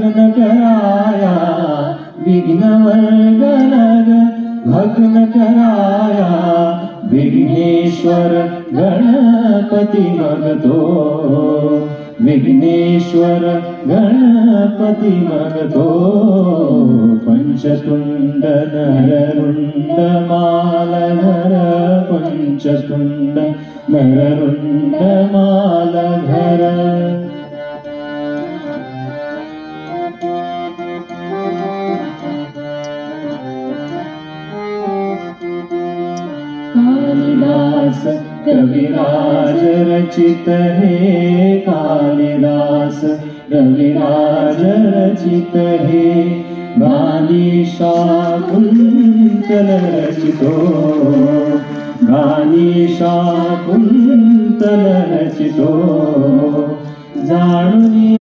भग्न कराया विघ्न वर्गनग भग्न कराया विघ्नेश्वर गणपति मग तो विघ्नेश्वर गणपति मग तो पंचतुंड नररुंड मालधर पंचतुंड नररुंड मालधर कालिदास कविराज रचित है कालिदास कविराज रचित है गाली शाकुंतल रचितो गाली शाकुंतल रचितो जाणुनी